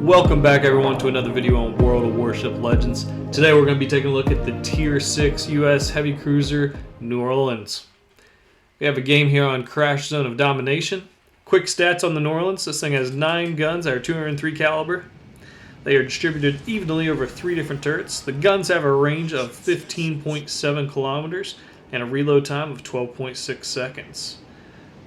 Welcome back everyone to another video on World of Warship Legends. Today we're going to be taking a look at the Tier 6 US Heavy Cruiser New Orleans. We have a game here on Crash Zone of Domination. Quick stats on the New Orleans. This thing has 9 guns that are 203 caliber. They are distributed evenly over 3 different turrets. The guns have a range of 15.7 kilometers and a reload time of 12.6 seconds.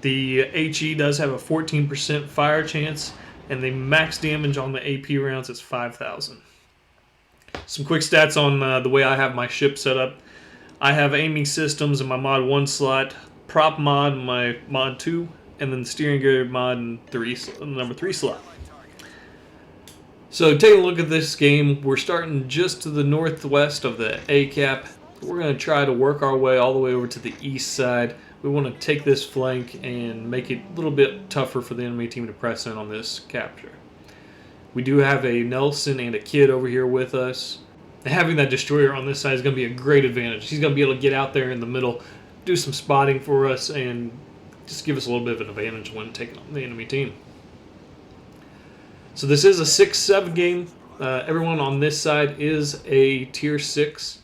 The HE does have a 14% fire chance, and the max damage on the AP rounds is 5,000. Some quick stats on the way I have my ship set up. I have aiming systems in my mod 1 slot, prop mod in my mod 2, and then steering gear mod in number 3 slot. So taking a look at this game, we're starting just to the northwest of the A-cap. We're going to try to work our way all the way over to the east side. We want to take this flank and make it a little bit tougher for the enemy team to press in on this capture. We do have a Nelson and a Kid over here with us. Having that destroyer on this side is going to be a great advantage. He's going to be able to get out there in the middle, do some spotting for us, and just give us a little bit of an advantage when taking on the enemy team. So this is a 6-7 game. Everyone on this side is a Tier 6.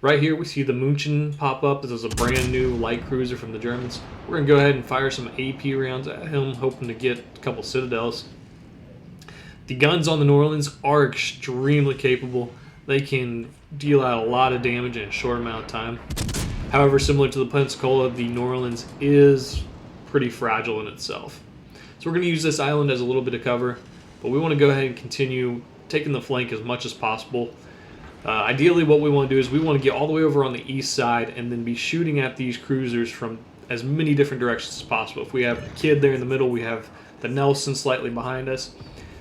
Right here we see the München pop up. This is a brand new light cruiser from the Germans. We're going to go ahead and fire some AP rounds at him, hoping to get a couple Citadels. The guns on the New Orleans are extremely capable. They can deal out a lot of damage in a short amount of time. However, similar to the Pensacola, the New Orleans is pretty fragile in itself. So we're going to use this island as a little bit of cover, but we want to go ahead and continue taking the flank as much as possible. Ideally, what we want to do is we want to get all the way over on the east side and then be shooting at these cruisers from as many different directions as possible. If we have the Kid there in the middle, we have the Nelson slightly behind us.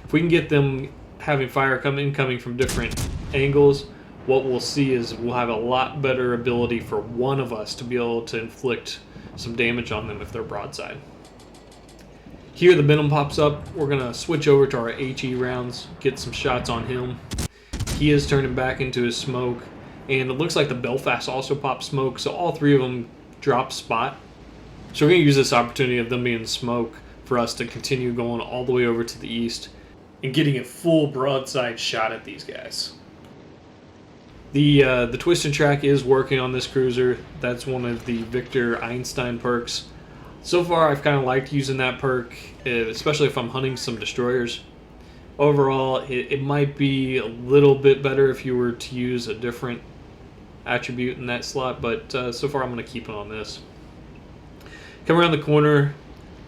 If we can get them having fire incoming from different angles, what we'll see is we'll have a lot better ability for one of us to be able to inflict some damage on them if they're broadside. Here the Benham pops up. We're going to switch over to our HE rounds, get some shots on him. He is turning back into his smoke, and it looks like the Belfast also pops smoke, so all 3 of them drop spot. So we're going to use this opportunity of them being smoke for us to continue going all the way over to the east and getting a full broadside shot at these guys. The twist and track is working on this cruiser. That's one of the Victor Einstein perks. So far I've kind of liked using that perk, especially if I'm hunting some destroyers. Overall, it might be a little bit better if you were to use a different attribute in that slot, but so far I'm going to keep it on this. Come around the corner,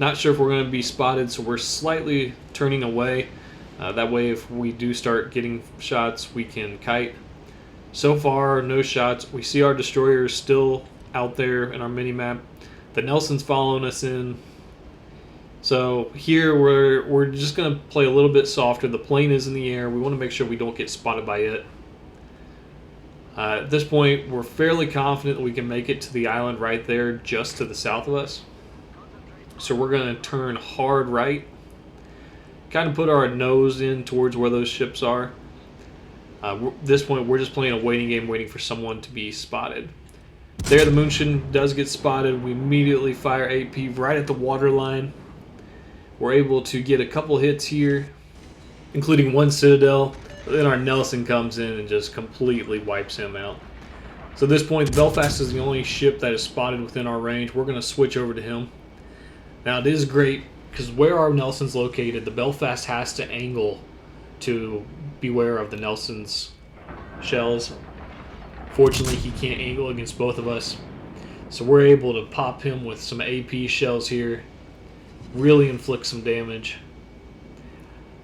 not sure if we're going to be spotted, so we're slightly turning away. That way if we do start getting shots, we can kite. So far, no shots. We see our destroyers still out there in our mini-map. The Nelson's following us in. So here we're just going to play a little bit softer. The plane is in the air. We want to make sure we don't get spotted by it. At this point, we're fairly confident that we can make it to the island right there just to the south of us. So we're going to turn hard right. Kind of put our nose in towards where those ships are. At this point, we're just playing a waiting game, waiting for someone to be spotted. There, the München does get spotted. We immediately fire AP right at the waterline. We're able to get a couple hits here, including 1 Citadel. Then our Nelson comes in and just completely wipes him out. So at this point, the Belfast is the only ship that is spotted within our range. We're going to switch over to him. Now, it is great because where our Nelson's located, the Belfast has to angle to beware of the Nelson's shells. Fortunately, he can't angle against both of us. So we're able to pop him with some AP shells here. Really inflict some damage,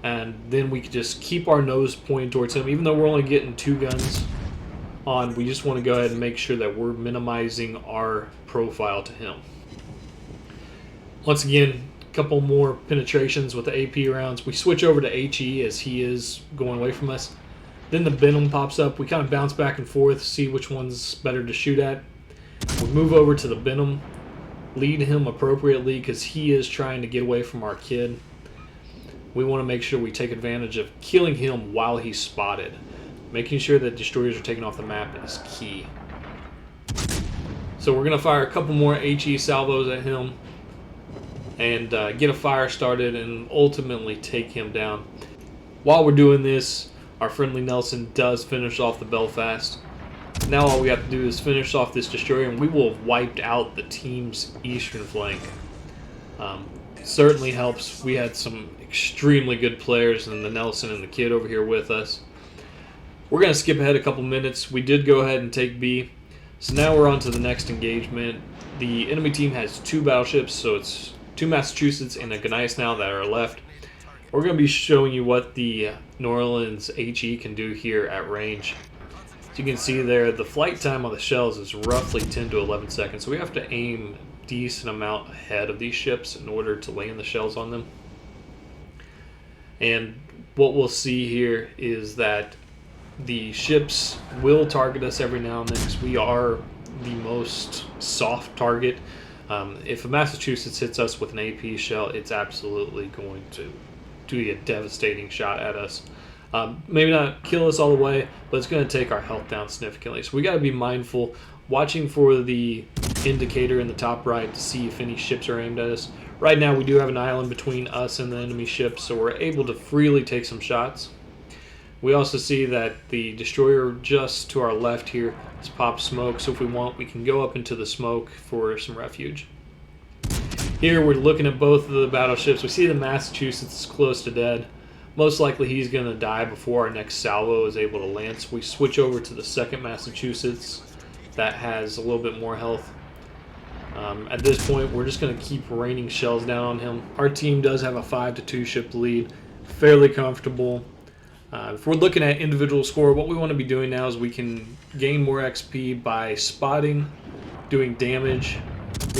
and then we can just keep our nose pointed towards him. Even though we're only getting 2 guns on, we just want to go ahead and make sure that we're minimizing our profile to him. Once again, a couple more penetrations with the AP rounds. We switch over to HE as he is going away from us. Then the Benham pops up. We kind of bounce back and forth, see which one's better to shoot at. We move over to the Benham. Lead him appropriately because he is trying to get away from our Kid. We want to make sure we take advantage of killing him while he's spotted. Making sure that destroyers are taken off the map is key. So we're going to fire a couple more HE salvos at him and get a fire started and ultimately take him down. While we're doing this, our friendly Nelson does finish off the Belfast. Now all we have to do is finish off this destroyer, and we will have wiped out the team's eastern flank. Certainly helps. We had some extremely good players, and the Nelson and the Kid over here with us. We're going to skip ahead a couple minutes. We did go ahead and take B. So now we're on to the next engagement. The enemy team has 2 battleships, so it's 2 Massachusetts and a Gneisenau that are left. We're going to be showing you what the New Orleans HE can do here at range. As you can see there, the flight time on the shells is roughly 10 to 11 seconds, so we have to aim a decent amount ahead of these ships in order to land the shells on them. And what we'll see here is that the ships will target us every now and then because we are the most soft target. If a Massachusetts hits us with an AP shell, it's absolutely going to do a devastating shot at us. Maybe not kill us all the way, but it's going to take our health down significantly. So we got to be mindful, watching for the indicator in the top right to see if any ships are aimed at us. Right now we do have an island between us and the enemy ships, so we're able to freely take some shots. We also see that the destroyer just to our left here has popped smoke, so if we want, we can go up into the smoke for some refuge. Here we're looking at both of the battleships. We see the Massachusetts is close to dead. Most likely he's going to die before our next salvo is able to land. So we switch over to the second Massachusetts that has a little bit more health. At this point, we're just going to keep raining shells down on him. Our team does have a 5-2 ship lead, fairly comfortable. If we're looking at individual score, what we want to be doing now is we can gain more XP by spotting, doing damage,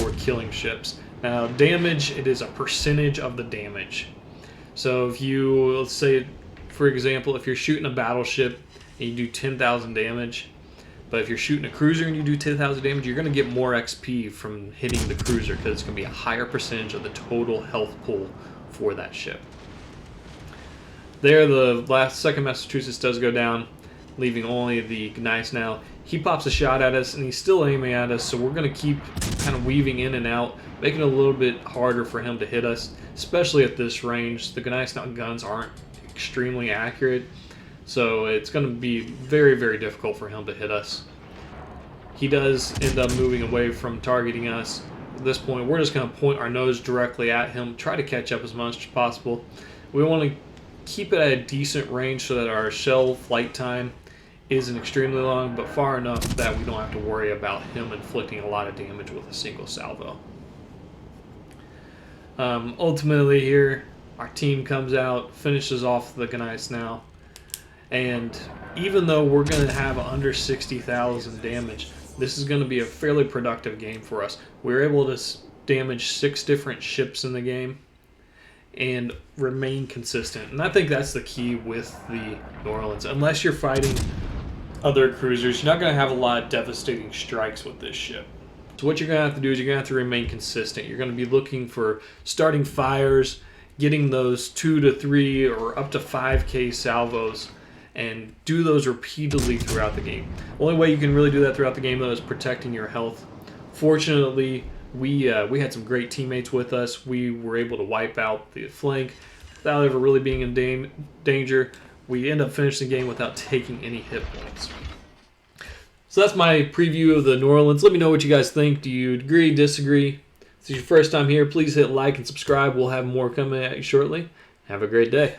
or killing ships. Now, damage, it is a percentage of the damage. So if you, let's say, for example, if you're shooting a battleship and you do 10,000 damage, but if you're shooting a cruiser and you do 10,000 damage, you're going to get more XP from hitting the cruiser because it's going to be a higher percentage of the total health pool for that ship. There, the second Massachusetts does go down, leaving only the Gneisenau. He pops a shot at us, and he's still aiming at us, so we're going to keep kind of weaving in and out, making it a little bit harder for him to hit us, especially at this range. The Gneisenau guns aren't extremely accurate, so it's going to be very, very difficult for him to hit us. He does end up moving away from targeting us. At this point, we're just going to point our nose directly at him, try to catch up as much as possible. We want to keep it at a decent range so that our shell flight time isn't extremely long, but far enough that we don't have to worry about him inflicting a lot of damage with a single salvo. Ultimately here, our team comes out, finishes off the Gneisenau, and even though we're going to have under 60,000 damage, this is going to be a fairly productive game for us. We're able to damage 6 different ships in the game and remain consistent. And I think that's the key with the New Orleans. Unless you're fighting other cruisers, you're not going to have a lot of devastating strikes with this ship. So what you're going to have to do is you're going to have to remain consistent. You're going to be looking for starting fires, getting those 2 to 3 or up to 5K salvos, and do those repeatedly throughout the game. The only way you can really do that throughout the game, though, is protecting your health. Fortunately, we had some great teammates with us. We were able to wipe out the flank without ever really being in danger. We end up finishing the game without taking any hit points. So that's my preview of the New Orleans. Let me know what you guys think. Do you agree, disagree? If this is your first time here, please hit like and subscribe. We'll have more coming at you shortly. Have a great day.